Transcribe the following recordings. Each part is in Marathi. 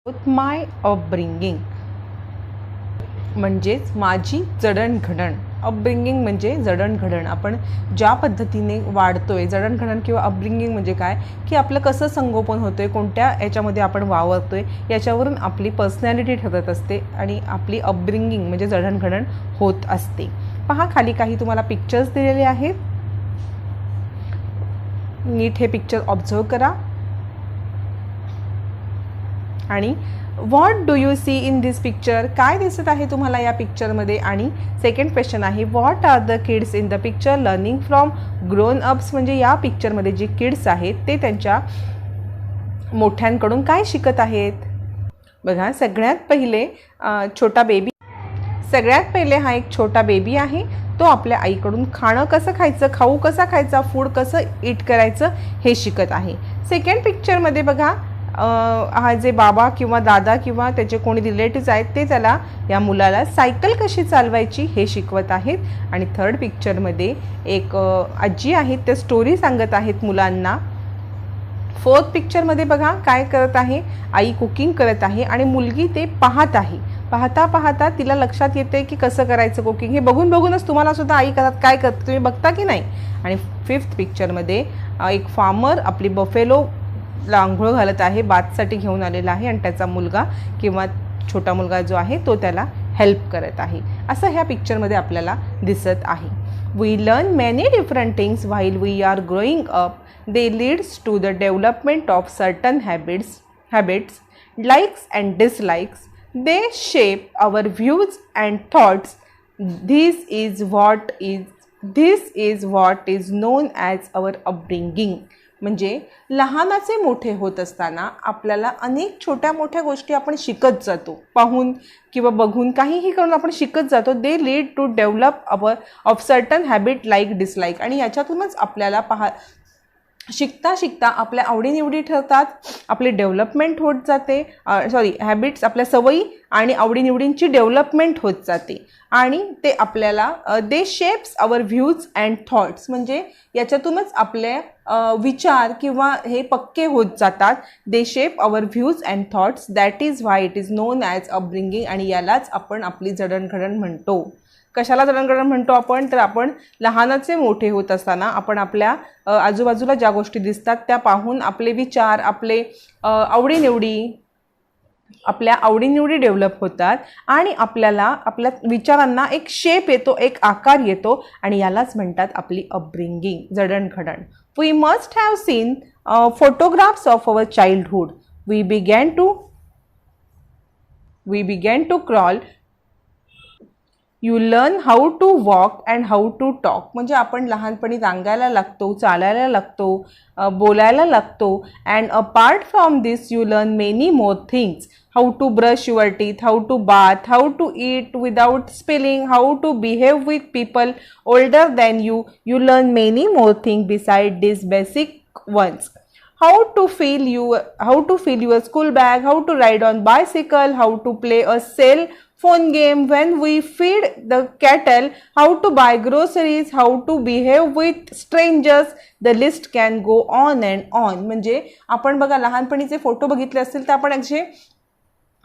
विथ माय अपब्रिंगिंग म्हणजेच माझी जडणघडण. अपब्रिंगिंग म्हणजे जडणघडण. आपण ज्या पद्धतीने वाढतोय, जडणघडण किंवा अपब्रिंगिंग म्हणजे काय की आपलं कसं संगोपन होतंय, कोणत्या याच्यामध्ये आपण वावरतोय याच्यावरून आपली पर्सनॅलिटी ठरत असते आणि आपली अपब्रिंगिंग म्हणजे जडणघडण होत असते. पहा खाली काही तुम्हाला पिक्चर्स दिलेले आहेत. नीट हे पिक्चर ऑब्झर्व करा आणि what do you see in this picture, काय दिसत आहे तुम्हाला या पिक्चरमध्ये. आणि सेकंड क्वेश्चन आहे what are the kids in the picture learning from grown ups, म्हणजे या पिक्चरमध्ये जे किड्स आहेत ते त्यांच्या मोठ्यांकडून काय शिकत आहेत. बघा सगळ्यात पहिले हा एक छोटा बेबी आहे. तो आपल्या आईकडून खाणं कसं खायचं, खाऊ कसा खायचा, फूड कसं ईट करायचं हे शिकत आहे. सेकंड पिक्चरमध्ये बघा हा जे बाबा किंवा दादा किंवा त्याचे कोणी रिलेटिव्स आहेत ते त्याला या मुलाला सायकल कशी चालवायची हे शिकवत आहेत. आणि थर्ड पिक्चरमध्ये एक आजी आहेत, ते स्टोरी सांगत आहेत मुलांना. फोर्थ पिक्चरमध्ये बघा काय करत आहे, आई कुकिंग करत आहे आणि मुलगी ते पाहत आहे. पाहता पाहता तिला लक्षात येते की कसं करायचं कुकिंग. हे बघून बघूनच तुम्हाला सुद्धा आई करत काय करते तुम्ही बघता की नाही. आणि फिफ्थ पिक्चरमध्ये एक फार्मर आपली बफेलो आंघोळ घालत आहे, बाथसाठी घेऊन आलेला आहे आणि त्याचा मुलगा किंवा छोटा मुलगा जो आहे तो त्याला हेल्प करत आहे. असं ह्या पिक्चरमध्ये आपल्याला दिसत आहे. We learn many different things while we are growing up. They leads to the development of certain habits likes and dislikes. They shape our views and thoughts. This is what is known as our upbringing. म्हणजे लहानाचे मोठे होत असताना आपल्याला अनेक छोट्या मोठ्या गोष्टी आपण शिकत जातो, पाहून किंवा बघून काहीही करून आपण शिकत जातो. They lead to develop our of certain habit like dislike. आणि याच्यातूनच आपल्याला शिकता शिकता आपल्या आवडीनिवडी ठरतात, आपली डेव्हलपमेंट होत जाते. हॅबिट्स आपल्या सवयी आणि आवडीनिवडींची डेव्हलपमेंट होत जाते. आणि ते आपल्याला they shapes our views and thoughts. म्हणजे याच्यातूनच आपले विचार किंवा हे पक्के होत जातात. They shape our views and thoughts. That is why it is known as upbringing. आणि यालाच आपण आपली जडणघडण म्हणतो. कशाला जडणघडण म्हणतो आपण, तर आपण लहानाचे मोठे होत असताना आपण आपल्या आजूबाजूला ज्या गोष्टी दिसतात त्या पाहून आपले विचार, आपल्या आवडीनिवडी डेव्हलप होतात आणि आपल्याला आपल्या विचारांना एक शेप येतो, एक आकार येतो आणि यालाच म्हणतात आपली अपब्रिंगिंग, जडणघडण. We must have seen photographs of our childhood. We began to crawl. You learn how to walk and how to talk. म्हणजे आपण लहानपणी रांगायला लागतो, चालायला लागतो, बोलायला लागतो. And apart from this you learn many more things. How to brush your teeth, how to bath, how to eat without spilling, how to behave with people older than you. You learn many more thing beside this basic ones. How to fill your school bag, how to ride on bicycle, how to play a cell phone game when we feed the cattle, how to buy groceries, how to behave with strangers. The list can go on and on. म्हणजे आपण बघा लहानपणीचे फोटो बघितले असतील तर आपण असे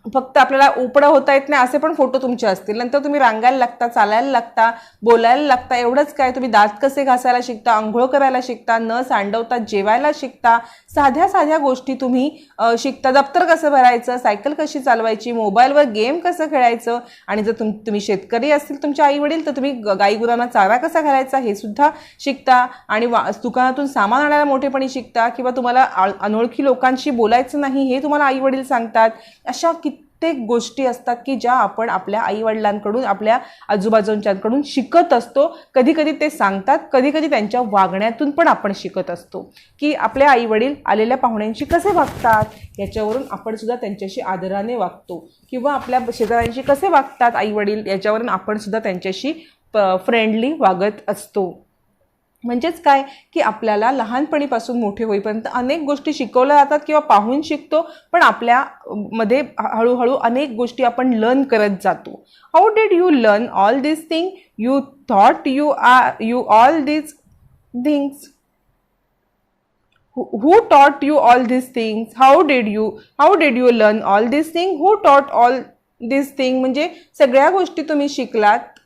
फक्त आपल्याला उपडं होता येत नाही असे पण फोटो तुमचे असतील. नंतर तुम्ही रांगायला लागता, चालायला लागता, बोलायला लागता. एवढंच काय, तुम्ही दात कसे घासायला शिकता, आंघोळ करायला शिकता, न सांडवता जेवायला शिकता. साध्या साध्या गोष्टी तुम्ही शिकता. दप्तर कसं भरायचं, सायकल कशी चालवायची, मोबाईलवर गेम कसं खेळायचं. आणि जर तुम्ही शेतकरी असतील तुमचे आई वडील तर तुम्ही गाई गुरांना चारा कसा घालायचा हे सुद्धा शिकता. आणि दुकानातून सामान आणायला मोठेपणी शिकता. किंवा तुम्हाला अनोळखी लोकांशी बोलायचं नाही हे तुम्हाला आई वडील सांगतात. अशा कित्येक गोष्टी असतात की ज्या आपण आपल्या आईवडिलांकडून, आपल्या आजूबाजूंच्याकडून शिकत असतो. कधी कधी ते सांगतात, कधी कधी त्यांच्या वागण्यातून पण आपण शिकत असतो की आपले आईवडील आलेल्या पाहुण्यांशी कसे वागतात याच्यावरून आपण सुद्धा त्यांच्याशी आदराने वागतो. किंवा आपल्या शेजाऱ्यांशी कसे वागतात आईवडील याच्यावरून आपण सुद्धा त्यांच्याशी फ्रेंडली वागत असतो. म्हणजेच काय की आपल्याला लहानपणीपासून मोठे होईपर्यंत अनेक गोष्टी शिकवल्या जातात किंवा पाहून शिकतो. पण आपल्यामध्ये हळूहळू अनेक गोष्टी आपण लर्न करत जातो. How did you learn all this thing. You thought you all this things. who taught you all these things? How did you learn all these things? Who taught all these things? म्हणजे सगळ्या गोष्टी तुम्ही शिकलात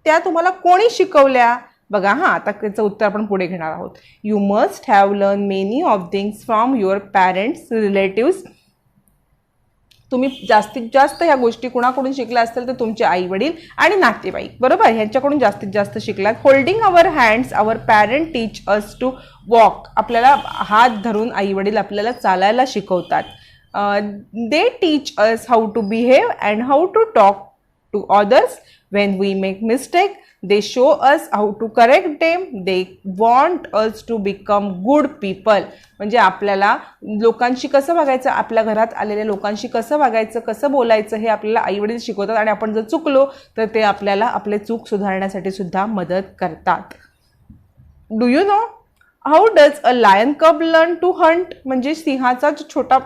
त्या तुम्हाला कोणी शिकवल्या? बघा हा, आता त्याचं उत्तर आपण पुढे घेणार आहोत. You must have learn many of things from your parents, relatives. तुम्ही जास्तीत जास्त ह्या गोष्टी कुणाकडून शिकल्या असतील तर तुमचे आई वडील आणि नातेवाईक, बरोबर, ह्यांच्याकडून जास्तीत जास्त शिकलात. Holding our hands, our parent teach us to walk. आपल्याला हात धरून आई वडील आपल्याला चालायला शिकवतात. They teach us how to behave and how to talk to others when we make mistake. They show us how to correct them. They want us to become good people. म्हणजे आपल्याला लोकांशी कसं वागायचं, आपल्या घरात आलेल्या लोकांशी कसं वागायचं, कसं बोलायचं हे आपल्याला आईवडील शिकवतात. आणि आपण जर चुकलो तर ते आपल्याला आपले चूक सुधारण्यासाठी सुद्धा मदत करतात. Do you know how does a lion cub learn to hunt? म्हणजे सिंहाचा जो छोटा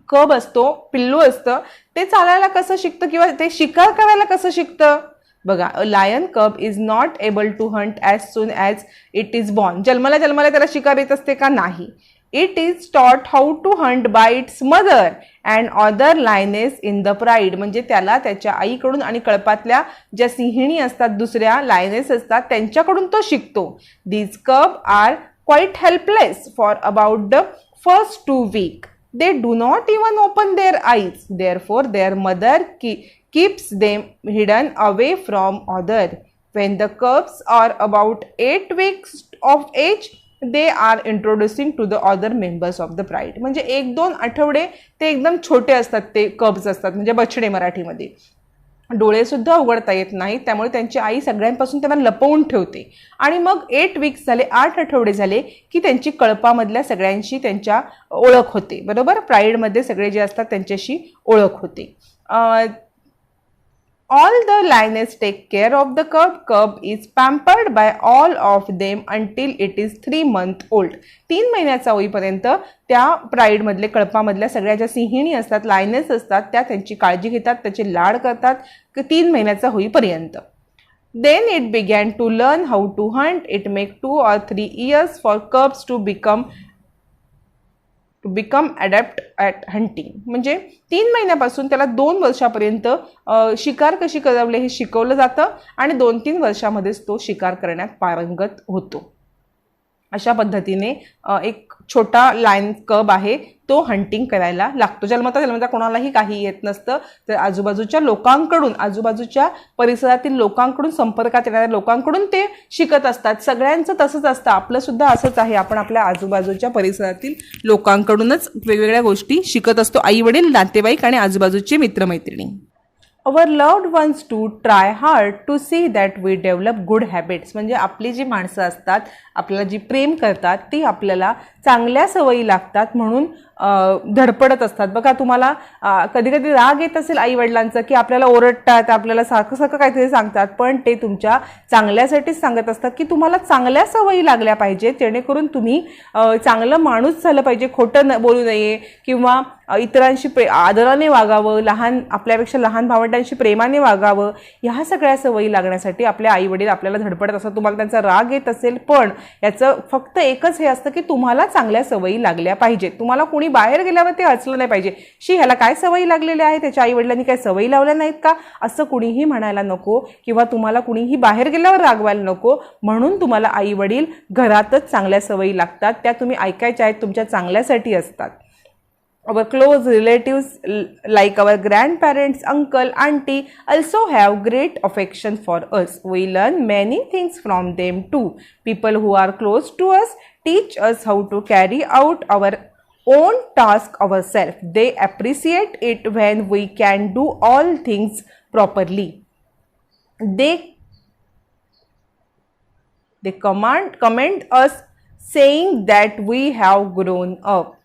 कब असतो, पिल्लू असतं, ते चालायला कसं शिकतं किंवा ते शिकार करायला कसं शिकतं? बघा, a lion cub is not able to hunt as soon as it is born. जन्माला त्याला शिकार येत असते का? नाही. It is taught how to hunt by its mother and other lioness in the pride. म्हणजे त्याला त्याच्या आईकडून आणि कळपातल्या ज्या सिंहिणी असतात, दुसऱ्या लायनेस असतात, त्यांच्याकडून तो शिकतो. दीज कब are quite helpless for about the first 2 weeks. They do not even open their eyes. Therefore, their mother keeps them hidden away from other. When the cubs are about 8 weeks of age, they are introducing to the other members of the pride. म्हणजे 1-2 आठवडे ते एकदम छोटे असतात, ते कब्स असतात, म्हणजे बछडे मराठीमध्ये. डोळे सुद्धा उघडता येत नाहीत, त्यामुळे त्यांची आई सगळ्यांपासून त्यांना लपवून ठेवते. आणि मग 8 weeks झाले, 8 आठवडे झाले की त्यांची कळपामधल्या सगळ्यांशी त्यांच्या ओळख होते, बरोबर. प्राईडमध्ये सगळे जे असतात त्यांच्याशी ओळख होते. All the lioness take care of the cub. Cub is pampered by all of them until it is 3 months old. 3 महिन्याचा होईपर्यंत त्या प्राईडमधले, कळपामधल्या सगळ्या ज्या सिंहिणी असतात, लायनेस असतात, त्या त्यांची काळजी घेतात, त्याचे लाड करतात 3 महिन्याचा होईपर्यंत. Then it began to learn how to hunt. It make 2 or 3 years for cubs to become adept at hunting. म्हणजे 3 महिन्यापासून त्याला 2 वर्षापर्यंत शिकार कशी करावले हे शिकवलं जातं आणि 2-3 वर्षामध्येच तो शिकार करण्यात पारंगत होतो. अशा पद्धतीने एक छोटा लायन कब आहे, तो हंटिंग करायला लागतो. जन्मता कोणालाही काही येत नसतं, तर आजूबाजूच्या लोकांकडून, आजूबाजूच्या परिसरातील लोकांकडून, संपर्कात येणाऱ्या लोकांकडून ते शिकत असतात. सगळ्यांचं तसंच असतं, आपलं सुद्धा असंच आहे. आपण आपल्या आजूबाजूच्या परिसरातील लोकांकडूनच वेगवेगळ्या गोष्टी शिकत असतो, आई वडील, नातेवाईक आणि आजूबाजूचे मित्रमैत्रिणी. Our loved ones to try hard to see that we develop good habits. म्हणजे आपली जी माणसं असतात, आपल्याला जी प्रेम करतात, ती आपल्याला चांगल्या सवयी लागतात म्हणून धडपडत असतात. बघा, तुम्हाला कधी कधी राग येत असेल आई वडिलांचा, की आपल्याला ओरडतात, आपल्याला सारखं सारखं काहीतरी सांगतात, पण ते तुमच्या चांगल्यासाठीच सांगत असतात, की तुम्हाला चांगल्या सवयी लागल्या पाहिजेत, जेणेकरून तुम्ही चांगलं माणूस झालं पाहिजे, खोटं बोलू नये किंवा इतरांशी आदराने वागावं, आपल्यापेक्षा लहान भावंडांशी प्रेमाने वागावं. ह्या सगळ्या सवयी लागण्यासाठी आपले आई वडील आपल्याला धडपडत असतात. तुम्हाला त्यांचा राग येत असेल, पण याचं फक्त एकच हे असतं, की तुम्हाला चांगल्या सवयी लागल्या पाहिजेत. तुम्हाला कोणी बाहेर गेल्यावर ते हसलं नाही पाहिजे, ह्याला काय सवयी लागलेल्या आहे, त्याच्या आई वडिलांनी काय सवयी लावल्या नाहीत का, असं कुणीही म्हणायला नको. किंवा तुम्हाला कुणीही बाहेर गेल्यावर रागवायला नको. म्हणून तुम्हाला आई वडील घरातच चांगल्या सवयी लागतात, त्या तुम्ही ऐकायच्या आहेत, तुमच्या चांगल्यासाठी असतात. Our close relatives like our grandparents, uncle, auntie also have great affection for us. We learn many things from them too. People who are close to us teach us how to carry out our own task ourselves. They appreciate it when we can do all things properly. They commend us saying that we have grown up.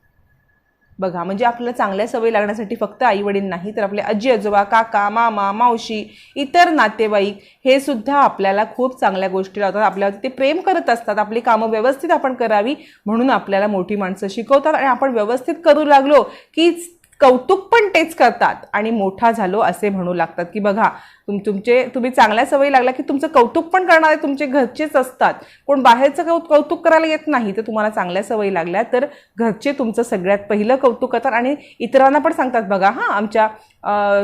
बघा, म्हणजे आपल्याला चांगल्या सवयी लागण्यासाठी फक्त आई वडील नाही, तर आपले आजी आजोबा, काका, मामा, मावशी, इतर नातेवाईक हे सुद्धा आपल्याला खूप चांगल्या गोष्टी लावतात. आपल्यावर ते प्रेम करत असतात. आपली कामं व्यवस्थित आपण करावी म्हणून आपल्याला मोठी माणसं शिकवतात. आणि आपण व्यवस्थित करू लागलो की कौतुक पण तेच करतात आणि मोठा झालो असे म्हणू लागतात की बघा तुम्ही चांगल्या सवयी लागला की तुमचं कौतुक पण करणारे तुमचे घरचेच असतात. कोण बाहेरचं कौतुक करायला येत नाही. तर तुम्हाला चांगल्या सवयी लागल्या तर घरचे तुमचं सगळ्यात पहिलं कौतुक करतात आणि इतरांना पण सांगतात बघा आमच्या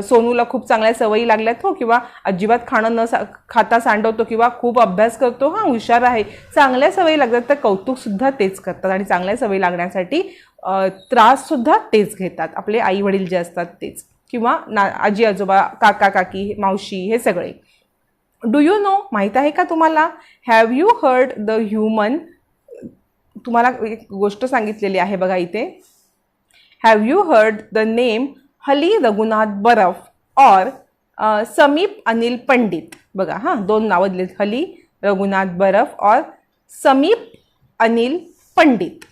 सोनूला खूप चांगल्या सवयी लागल्यात हो, किंवा अजिबात खाणं न खाता सांडवतो, किंवा खूप अभ्यास करतो, हुशार आहे. चांगल्या सवयी लागतात तर कौतुक सुद्धा तेच करतात आणि चांगल्या सवयी लागण्यासाठी त्रास सुद्धा तेच घेतात. आपले आई वडील जे असतात तेच, किंवा आजी आजोबा, काका काकी, मावशी, हे सगळे. डू यू नो, माहीत आहे का तुम्हाला? Have you heard the human, तुम्हाला एक गोष्ट सांगितलेली आहे बघा इथे. Have you heard the name हली रघुनाथ बरफ और समीप अनिल पंडित? बघा दोन नावं दिलेत, हली रघुनाथ बरफ और समीप Anil Pandit.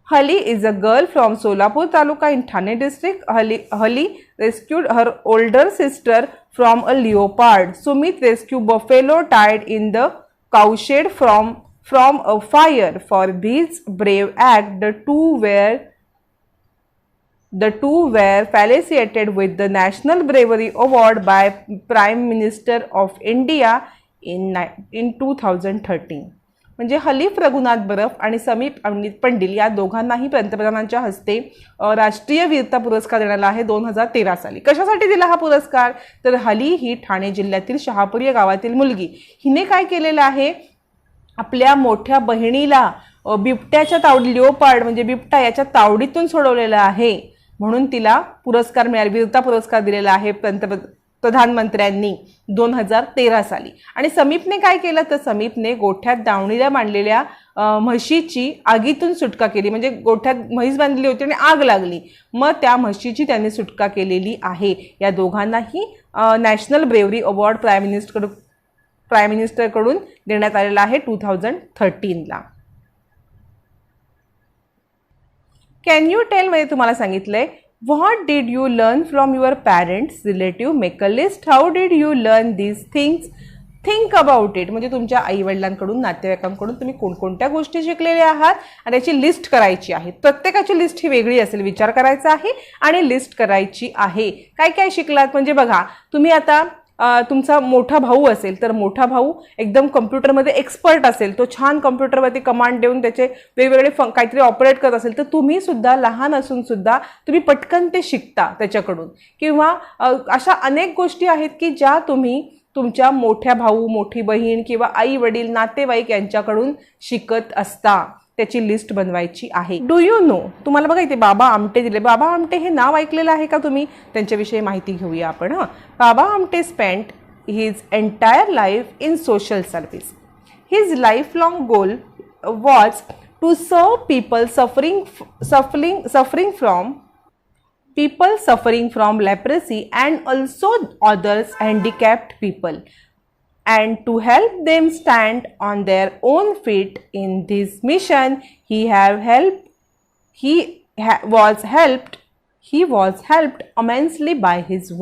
Hali is a girl from Solapur Taluka in Thane district. Hali rescued her older sister from a leopard. Sumit rescued buffalo tied in the cowshed from a fire. For this brave act, the two were felicitated with the National Bravery Award by Prime Minister of India in 2013. म्हणजे हलीफ रघुनाथ बरफ आणि समीप अनिल पंडिल या दोघांनाही पंतप्रधानांच्या हस्ते राष्ट्रीय वीरता पुरस्कार देण्यात आला आहे 2013 साली. कशासाठी दिला हा पुरस्कार? तर हली ही ठाणे जिल्ह्यातील शहापूर या गावातील मुलगी. हिने काय केलेलं आहे, आपल्या मोठ्या बहिणीला बिबट्याच्या तावडी, लिओपार्ड म्हणजे बिबटा, याच्या तावडीतून सोडवलेलं आहे, म्हणून तिला पुरस्कार मिळाला, वीरता पुरस्कार दिलेला आहे प्रधानमंत्र्यांनी 2013 साली. आणि समीपने काय केलं, तर समीपने गोठ्यात दावणीला मांडलेल्या म्हशीची आगीतून सुटका केली. म्हणजे गोठ्यात म्हैस बांधली होती आणि आग लागली, मग त्या म्हशीची त्यांनी सुटका केलेली आहे. या दोघांनाही नॅशनल ब्रेव्हरी अवॉर्ड प्राईम मिनिस्टरकडून देण्यात आलेला आहे 2013ला. कॅन यू टेल मध्ये तुम्हाला सांगितलंय, What did you learn from your parents, relative? Make a list. How did you learn these things? Think about it. म्हणजे तुमच्या आई वडिलांकडून, नातेवाईकांकडून तुम्ही कोणकोणत्या गोष्टी शिकलेल्या आहात आणि त्याची लिस्ट करायची आहे. प्रत्येकाची लिस्ट ही वेगळी असेल, विचार करायचा आहे आणि लिस्ट करायची आहे. काय काय शिकलात, म्हणजे बघा तुम्ही आता तुमचा मोठा भाऊ असेल तर मोठा भाऊ एकदम कम्प्युटरमध्ये एक्सपर्ट असेल, तो छान कम्प्युटरवरती कमांड देऊन त्याचे वेगवेगळे काहीतरी ऑपरेट करत असेल, तर तुम्ही सुद्धा लहान असून सुद्धा तुम्ही पटकन ते शिकता त्याच्याकडून. किंवा अशा अनेक गोष्टी आहेत की ज्या तुम्ही तुमच्या मोठ्या भाऊ, मोठी बहीण किंवा आई वडील, नातेवाईक यांच्याकडून शिकत असता. त्याची लिस्ट बनवायची आहे. डू यू नो, तुम्हाला बघा इथे बाबा आमटे दिले. बाबा आमटे हे नाव ऐकलेलं आहे का तुम्ही? त्यांच्याविषयी माहिती घेऊया आपण. Baba Amte spent his entire life in social service. His life long goal was to serve people suffering from leprosy and also others handicapped people, and to help them stand on their own feet. In this mission he was helped immensely by his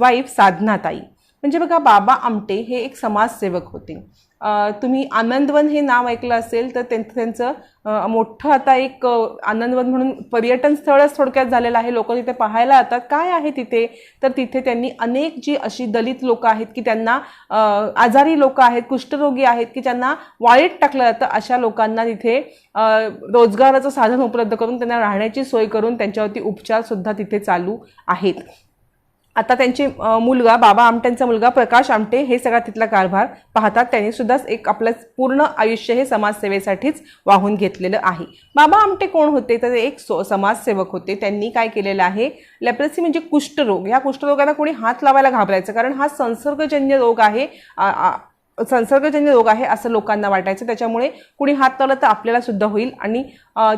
wife साधना ताई. म्हणजे बघा बाबा आमटे हे एक समाजसेवक होते. तुम्ही आनंदवन हे नाव ऐकलं असेल तर त्यांचं मोठं आता एक आनंदवन म्हणून पर्यटन स्थळच थोडक्यात झालेलं आहे. लोक तिथे पाहायला येतात. काय आहे तिथे, तर तिथे त्यांनी अनेक जी अशी दलित लोक आहेत की त्यांना आजारी लोक आहेत, कुष्ठरोगी आहेत की ज्यांना वाळीत टाकलं जातं, अशा लोकांना तिथे रोजगाराचं साधन उपलब्ध करून त्यांना राहण्याची सोय करून त्यांच्यावरती उपचार सुद्धा तिथे चालू आहेत. आता त्यांचे मुलगा, बाबा आमट्यांचा मुलगा प्रकाश आमटे हे सगळा तिथला कारभार पाहतात. त्यांनी सुद्धा एक आपलं पूर्ण आयुष्य हे समाजसेवेसाठीच वाहून घेतलेलं आहे. बाबा आमटे कोण होते, तर एक समाजसेवक होते. त्यांनी काय केलेलं आहे, लेप्रसी म्हणजे कुष्ठरोग, या कुष्ठरोगाला कोणी हात लावायला घाबरायचं, कारण हा संसर्गजन्य रोग आहे असं लोकांना वाटायचं. त्याच्यामुळे कुणी हात लावला तर आपल्याला सुद्धा होईल आणि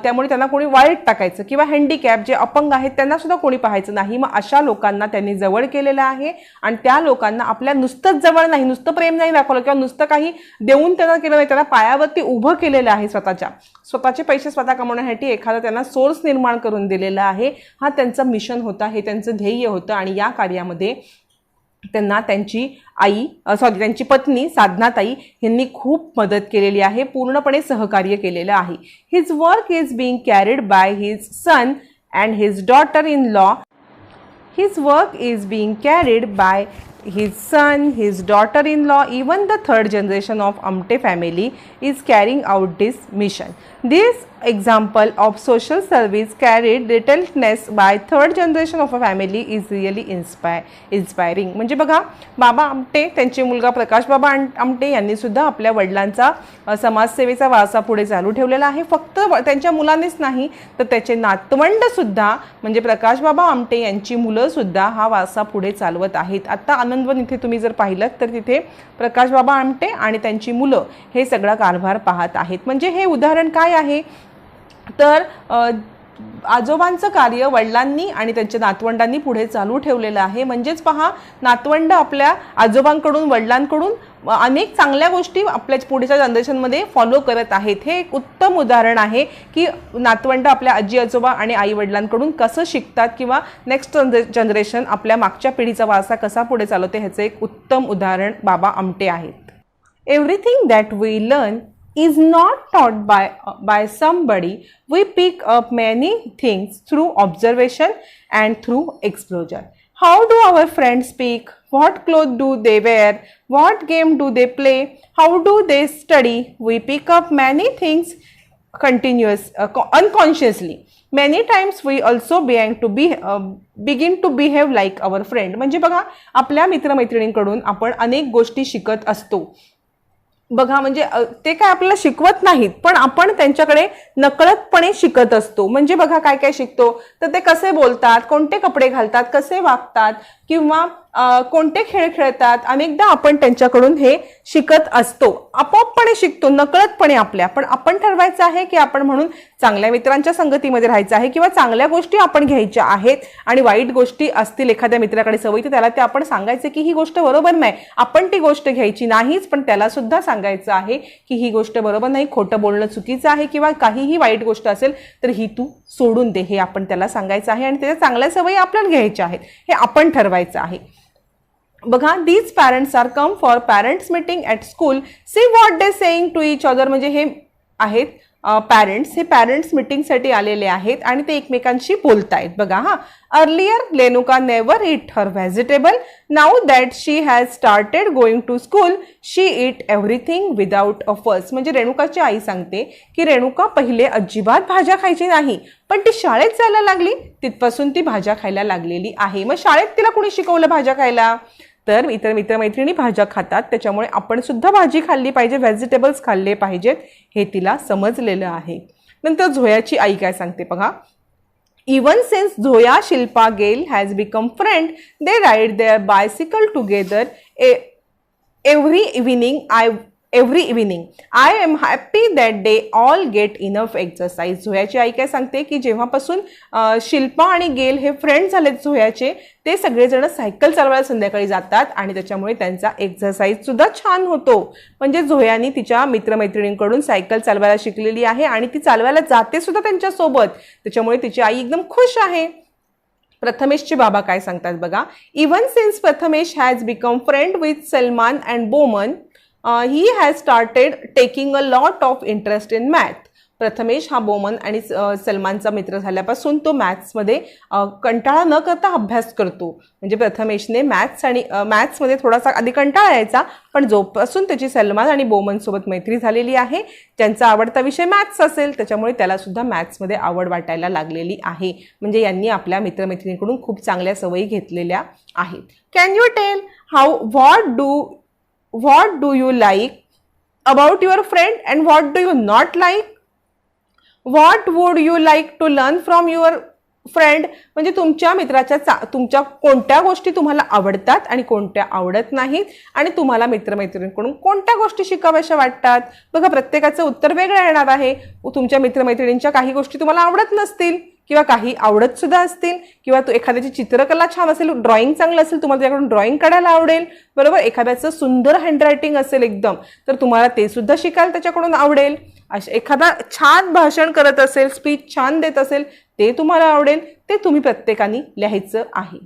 त्यामुळे त्यांना कोणी वाळीत टाकायचं. किंवा हँडिकॅप जे अपंग आहेत त्यांना सुद्धा कोणी पाहायचं नाही. मग अशा लोकांना त्यांनी जवळ केलेलं आहे आणि त्या लोकांना आपल्या नुसतंच जवळ नाही, नुसतं प्रेम नाही दाखवलं किंवा नुसतं काही देऊन त्यांना केलं नाही, त्यांना पायावरती उभं केलेलं आहे. स्वतःचे पैसे स्वतः कमवण्यासाठी एखादा त्यांना सोर्स निर्माण करून दिलेला आहे. हा त्यांचं मिशन होता, हे त्यांचं ध्येय होतं आणि या कार्यामध्ये त्यांना त्यांची त्यांची पत्नी साधनाताई यांनी खूप मदत केलेली आहे, पूर्णपणे सहकार्य केलेलं आहे. His work is being carried by his son and his daughter in law. His work is being carried by his son, his daughter-in-law, even the third generation of Amte family is carrying out this mission. This example of social service carried relentlessness by third generation of a family is really inspiring. म्हणजे बघा, बाबा आमटे त्यांचे मुलगा प्रकाश बाबा आमटे यांनी सुद्धा आपल्या वडिलांचा समाजसेवेचा वारसा पुढे चालू ठेवलेला आहे. फक्त त्यांच्या मुलांनीच नाही तर त्याचे नातवंड सुद्धा म्हणजे प्रकाश बाबा आमटे यांची मुलं सुद्धा हा वारसा पुढे चालवत आहेत. आता आनंदवन इथे तुम्ही जर पाहिलं तर तिथे प्रकाश बाबा आमटे आणि त्यांची मुलं हे सगळा कारभार पाहत आहेत. म्हणजे हे उदाहरण काय आहे तर आजोबांचं कार्य वडिलांनी आणि त्यांच्या नातवंडांनी पुढे चालू ठेवलेलं आहे. म्हणजेच पहा, नातवंड आपल्या आजोबांकडून वडिलांकडून अनेक चांगल्या गोष्टी आपल्या पुढच्या जनरेशनमध्ये फॉलो करत आहेत. हे एक उत्तम उदाहरण आहे की नातवंड आपल्या आजी आजोबा आणि आई वडिलांकडून कसं शिकतात किंवा नेक्स्ट जनरेशन आपल्या मागच्या पिढीचा वारसा कसा पुढे चालवते ह्याचं एक उत्तम उदाहरण बाबा आमटे आहेत. Everything that we learn is not taught by somebody. We pick up many things through observation and through exposure. How do our friends speak? What clothes do they wear? What game do they play? How do they study? We pick up many things unconsciously. Many times we also begin to behave like our friend. म्हणजे बघा, आपल्या मित्रमैत्रिणींकडून आपण अनेक गोष्टी शिकत असतो. बघा, म्हणजे ते काय आपल्याला शिकवत नाहीत पण आपण त्यांच्याकडे नकळतपणे शिकत असतो. म्हणजे बघा, काय काय शिकतो तर ते कसे बोलतात, कोणते कपडे घालतात, कसे वागतात किंवा कोणते खेळ खेळतात. अनेकदा आपण त्यांच्याकडून हे शिकत असतो, आपोआपपणे शिकतो, नकळतपणे आपल्या. पण आपण ठरवायचं आहे की आपण म्हणून चांगल्या मित्रांच्या संगतीमध्ये राहायचं आहे किंवा चांगल्या गोष्टी आपण घ्यायच्या आहेत आणि वाईट गोष्टी असतील एखाद्या मित्राकडे सवयी तर त्याला ते आपण सांगायचे की ही गोष्ट बरोबर नाही, आपण ती गोष्ट घ्यायची नाहीच, पण त्याला सुद्धा सांगायचं आहे की ही गोष्ट बरोबर नाही, खोटं बोलणं चुकीचं आहे किंवा काहीही वाईट गोष्ट असेल तर ही तू सोडून दे, हे आपण त्याला सांगायचं आहे आणि त्याच्या चांगल्या सवयी आपल्याला घ्यायच्या आहेत, हे आपण ठरवायचं आहे. बघा, these parents are come for parents meeting at school. See what they saying to each other. म्हणजे हे आहेत पॅरेंट्स, हे पॅरेंट्स मीटिंगसाठी आलेले आहेत आणि ते एकमेकांशी बोलतायत. बघा, earlier Renuka never eat her vegetable. Now that she has started going to school she eat everything without a fuss. म्हणजे रेणुकाची आई सांगते की रेणुका पहिले अजिबात भाज्या खायची नाही, पण ती शाळेत जायला लागली तिथपासून ती भाज्या खायला लागलेली आहे. मग शाळेत तिला कोणी शिकवलं भाज्या खायला तर इतर मित्रमैत्रिणी भाज्या खातात, त्याच्यामुळे आपण सुद्धा भाजी खाल्ली पाहिजे, व्हेजिटेबल्स खाल्ले पाहिजेत, हे तिला समजलेलं आहे. नंतर झोयाची आई काय सांगते बघा, even since Zoya Shilpa Gail has become friend they ride their bicycle together every evening. I am happy that they all get enough exercise. झोयाची आई काय सांगते की जेव्हापासून शिल्पा आणि गेल हे फ्रेंड झालेत झोयाचे, ते सगळेजण सायकल चालवायला संध्याकाळी जातात आणि त्याच्यामुळे त्यांचा एक्सरसाइज सुद्धा छान होतो. म्हणजे झोयानी तिच्या मित्रमैत्रिणींकडून सायकल चालवायला शिकलेली आहे आणि ती चालवायला जाते सुद्धा त्यांच्यासोबत, त्याच्यामुळे तिची आई एकदम खुश आहे. प्रथमेशचे बाबा काय सांगतात बघा, even since Prathamesh has become friend with Salman and Boman he has started taking a lot of interest in math. Prathamesh हा बोमन आणि सलमानचा मित्र झाल्यापासून तो मॅथ्समध्ये कंटाळा न करता अभ्यास करतो. म्हणजे प्रथमेशने मॅथ्समध्ये थोडासा आधी कंटाळा यायचा, पण जोपासून त्याची सलमान आणि बोमन सोबत मैत्री झालेली आहे, ज्यांचा आवडता विषय मॅथ्स असेल, त्याच्यामुळे त्याला सुद्धा मॅथ्समध्ये आवड वाटायला लागलेली आहे. म्हणजे यांनी आपल्या मित्रमैत्रिणींकडून खूप चांगल्या सवयी घेतलेल्या आहेत. Can you tell what do you like about your friend and what do you not like? What would you like to learn from your friend? म्हणजे तुमच्या तुमच्या कोणत्या गोष्टी तुम्हाला आवडतात आणि कोणत्या आवडत नाहीत आणि तुम्हाला मित्रमैत्रिणींकडून कोणत्या गोष्टी शिकाव्याशा वाटतात. बघा, प्रत्येकाचं उत्तर वेगळं येणार आहे. तुमच्या मित्रमैत्रिणींच्या काही गोष्टी तुम्हाला आवडत नसतील किंवा काही आवडत सुद्धा असतील, किंवा एखाद्याची चित्रकला छान असेल, ड्रॉइंग चांगलं असेल, तुम्हाला त्याकडून ड्रॉइंग काढायला आवडेल, बरोबर. एखाद्याचं सुंदर हँडरायटिंग असेल एकदम, तर तुम्हाला ते सुद्धा शिकायला त्याच्याकडून आवडेल. एखादा छान भाषण करत असेल, स्पीच छान देत असेल, ते तुम्हाला आवडेल. ते तुम्ही प्रत्येकाने लिहायचं आहे.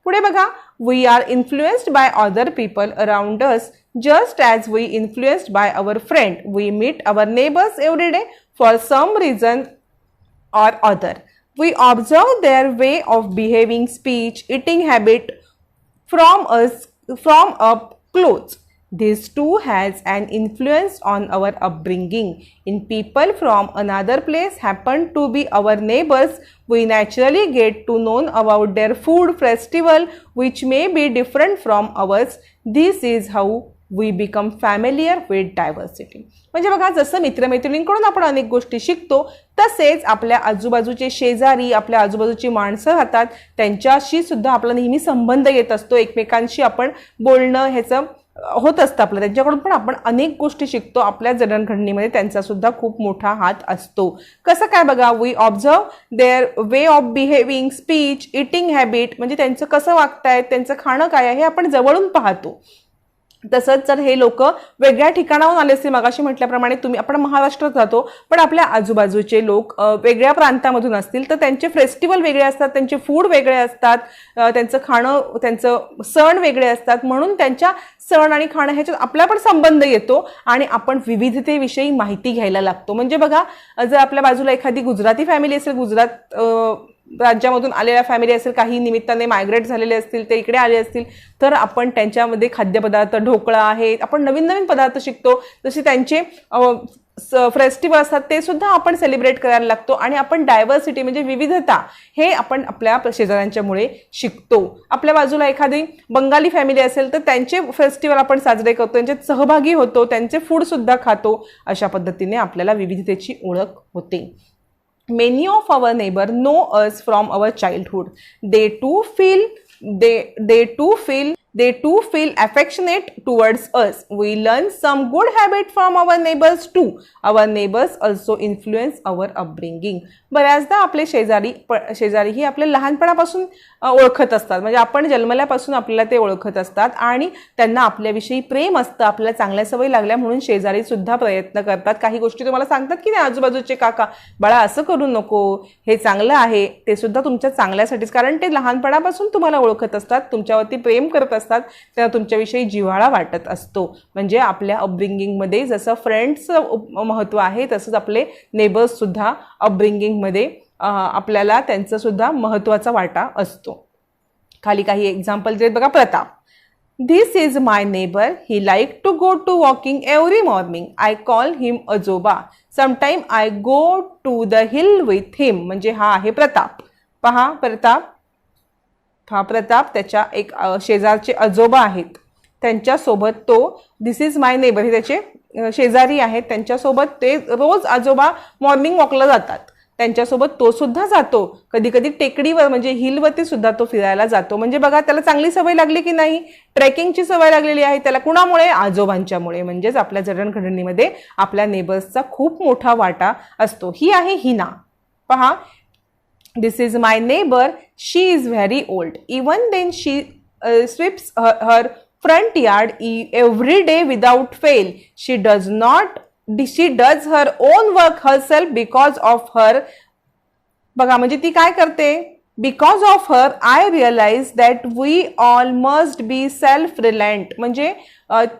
पुढे बघा, we are influenced by other people around us just as we influenced by our friend. We meet our neighbours every day for some reason or other. We observe their way of behaving, speech, eating habit from up close. This too has an influence on our upbringing. In people from another place happen to be our neighbors, we naturally get to know about their food, festival, which may be different from ours. This is how we become familiar with diversity. म्हणजे बघा, जसं मित्रमैत्रिणींकडून आपण अनेक गोष्टी शिकतो तसेच आपल्या आजूबाजूचे शेजारी, आपल्या आजूबाजूची माणसं राहतात त्यांच्याशी सुद्धा आपला नेहमी संबंध येत असतो. एकमेकांशी आपण बोलणं ह्याचं होत असतं आपलं, त्यांच्याकडून पण आपण अनेक गोष्टी शिकतो. आपल्या जडणघडणीमध्ये त्यांचा सुद्धा खूप मोठा हात असतो. कसं काय बघा, we observe their way of behaving, speech, eating habit, म्हणजे त्यांचं कसं वागतायत, त्यांचं खाणं काय आहे हे आपण जवळून पाहतो. तसंच जर हे लोक वेगळ्या ठिकाणाहून आले असतील, मगाशी म्हटल्याप्रमाणे आपण महाराष्ट्रात राहतो पण आपल्या आजूबाजूचे लोक वेगळ्या प्रांतामधून असतील तर त्यांचे फेस्टिवल वेगळे असतात, त्यांचे फूड वेगळे असतात, त्यांचं खाणं, त्यांचं सण वेगळे असतात. म्हणून त्यांच्या सण आणि खाणं ह्याच्यात आपला पण संबंध येतो आणि आपण विविधतेविषयी माहिती घ्यायला लागतो. म्हणजे बघा, जर आपल्या बाजूला एखादी गुजराती फॅमिली असेल, गुजरात राज्यामधून आलेल्या फॅमिली असेल, काही निमित्ताने मायग्रेट झालेले असतील, ते इकडे आले असतील तर आपण त्यांच्यामध्ये खाद्यपदार्थ, ढोकळा आहे, आपण नवीन नवीन पदार्थ शिकतो. जसे त्यांचे फेस्टिवल असतात ते सुद्धा आपण सेलिब्रेट करायला लागतो आणि आपण डायव्हर्सिटी म्हणजे विविधता हे आपण आपल्या शेजाऱ्यांच्यामुळे शिकतो. आपल्या बाजूला एखादी बंगाली फॅमिली असेल तर त्यांचे फेस्टिवल आपण साजरे करतो, त्यांच्यात सहभागी होतो, त्यांचे फूड सुद्धा खातो. अशा पद्धतीने आपल्याला विविधतेची ओळख होते. Many of our neighbors know us from our childhood. They too feel affectionate towards us. We learn some good habit from our neighbors too. Our neighbors also influence our upbringing. बऱ्याचदा आपले शेजारी ही आपले लहानपणापासून ओळखत असतात, म्हणजे आपण जन्मल्यापासून आपल्याला ते ओळखत असतात आणि त्यांना आपल्याविषयी प्रेम असतं, आपल्याला चांगल्या सवय लागल्या म्हणून शेजारी सुद्धा प्रयत्न करतात. काही गोष्टी तुम्हाला सांगतात की नाही आजूबाजूचे, काका बाळा असं करू नको, हे चांगलं आहे, ते सुद्धा तुमच्या चांगल्यासाठीच, कारण ते लहानपणापासून तुम्हाला ओळखत असतात, तुमच्यावरती प्रेम करत असतात, त्यांना तुमच्याविषयी जिव्हाळा वाटत असतो. म्हणजे आपल्या अपब्रिंगिंगमध्ये जसं फ्रेंड्सचं महत्त्व आहे तसंच आपले नेबर्स सुद्धा अपब्रिंगिंगमध्ये आपल्याला त्यांचं सुद्धा महत्त्वाचा वाटा असतो. खाली काही एक्झाम्पल देत बघा. Pratap, This is my neighbor. He like to go to walking every morning. I call him Ajoba. Sometime I go to the hill with him. म्हणजे हा आहे प्रताप. पहा प्रताप त्याच्या एक शेजारचे आजोबा आहेत, त्यांच्यासोबत तो दिस इज माय नेबर हे त्याचे शेजारी आहेत, त्यांच्यासोबत ते रोज आजोबा मॉर्निंग वॉकला जातात, त्यांच्यासोबत तो सुद्धा जातो. कधी कधी टेकडीवर म्हणजे हिलवरती सुद्धा तो फिरायला जातो. म्हणजे बघा, त्याला चांगली सवय लागली की नाही, ट्रेकिंगची सवय लागलेली आहे त्याला. कुणामुळे? आजोबांच्यामुळे. म्हणजेच आपल्या जडणघडणीमध्ये आपल्या नेबर्सचा खूप मोठा वाटा असतो. ही आहे हिना. पहा, This is my neighbor. She is very old. Even then she sweeps her front yard every day without fail. She does her own work herself because of her. बघा, म्हणजे ती काय करते? Because of her, I realize that we all must be self-reliant. म्हणजे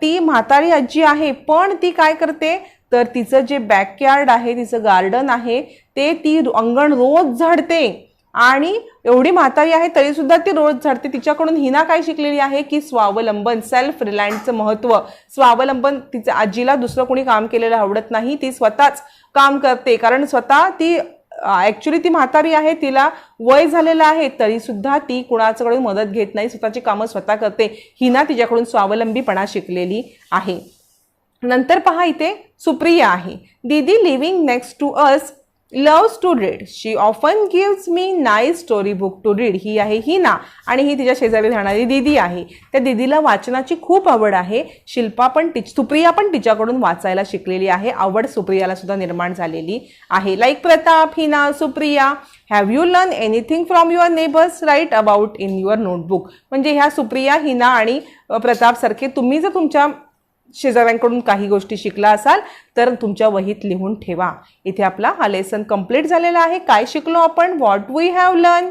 ती म्हातारी आजी आहे पण ती काय करते तर तिचं जे बॅकयार्ड आहे, तिचं गार्डन आहे ते ती अंगण रोज झाडते. आणि एवढी म्हातारी आहे तरी सुद्धा ती रोज झाडते. तिच्याकडून हिना काय शिकलेली आहे की स्वावलंबन, सेल्फ रिलायन्सचं महत्त्व. स्वावलंबन, तिच्या आजीला दुसरं कोणी काम केलेलं आवडत नाही, ती स्वतःच काम करते. कारण स्वतः ती ॲक्च्युली ती म्हातारी आहे, तिला वय झालेलं आहे तरी सुद्धा ती कुणाच्याकडून मदत घेत नाही, स्वतःची कामं स्वतः करते. हिना तिच्याकडून स्वावलंबीपणा शिकलेली आहे. नंतर पहा, इथे सुप्रिया आहे. Didi living next to us loves to read. She often gives me nice story book to read. ही आहे हिना आणि ही तिच्या शेजारी राहणारी दीदी आहे. त्या दीदीला वाचनाची खूप आवड आहे. सुप्रिया पण तिच्याकडून वाचायला शिकलेली आहे. आवड सुप्रियाला सुद्धा निर्माण झालेली आहे. Like Pratap, Hina, Supriya. Have you learn anything from your neighbours? Write about in your notebook. म्हणजे ह्या सुप्रिया, हिना आणि प्रताप सारखे तुम्ही जर तुमच्या शेजाऱ्यांकडून काही गोष्टी शिकला असाल तर तुमच्या वहीत लिहून ठेवा. इथे आपला हा लेसन कंप्लीट झालेला आहे. काय शिकलो आपण? What we have learn.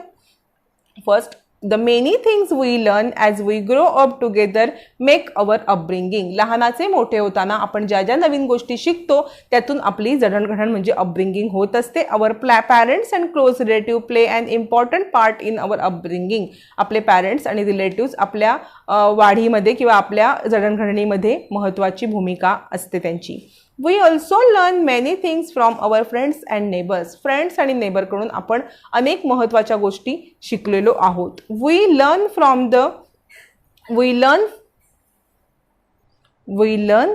First, the many things we learn as we grow up together make our upbringing. लहानाचे मोठे होताना आपण ज्या ज्या नवीन गोष्टी शिकतो त्यातून आपली जडणघडण म्हणजे अपब्रिंगिंग होत असते. Our parents and close relative play an important part in our upbringing. आपले पॅरेंट्स आणि रिलेटिव्स आपल्या वाढीमध्ये किंवा आपल्या जडणघडणीमध्ये महत्त्वाची भूमिका असते त्यांची. We also learn many things from our friends and neighbors. Friends आणि नेबरकडून आपण अनेक महत्त्वाच्या गोष्टी शिकलेलो आहोत. We learn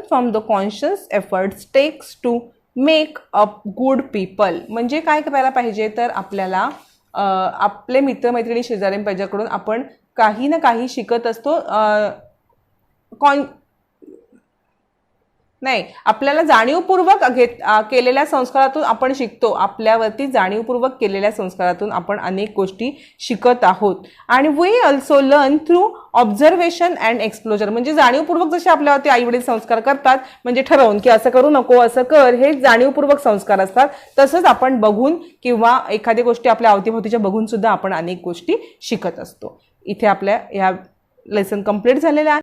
from the conscious efforts takes to make up good people. म्हणजे काय करायला पाहिजे तर आपल्याला आपले मित्रमैत्रिणी शेजाऱ्यांकडून आपण काही ना काही शिकत असतो. नाही, आपल्याला जाणीवपूर्वक केलेल्या संस्कारातून आपण शिकतो. आपल्यावरती जाणीवपूर्वक केलेल्या संस्कारातून आपण अनेक गोष्टी शिकत आहोत. आणि we also learn through observation and exposure. म्हणजे जाणीवपूर्वक जसे आपल्यावरती आईवडील संस्कार करतात म्हणजे ठरवून की असं करू नको असं कर, हे जाणीवपूर्वक संस्कार असतात. तसंच आपण बघून किंवा एखाद्या गोष्टी आपल्या अवतीभोवतीच्या बघून सुद्धा आपण अनेक गोष्टी शिकत असतो. इथे आपल्या ह्या लेसन कंप्लीट झालेला आहे.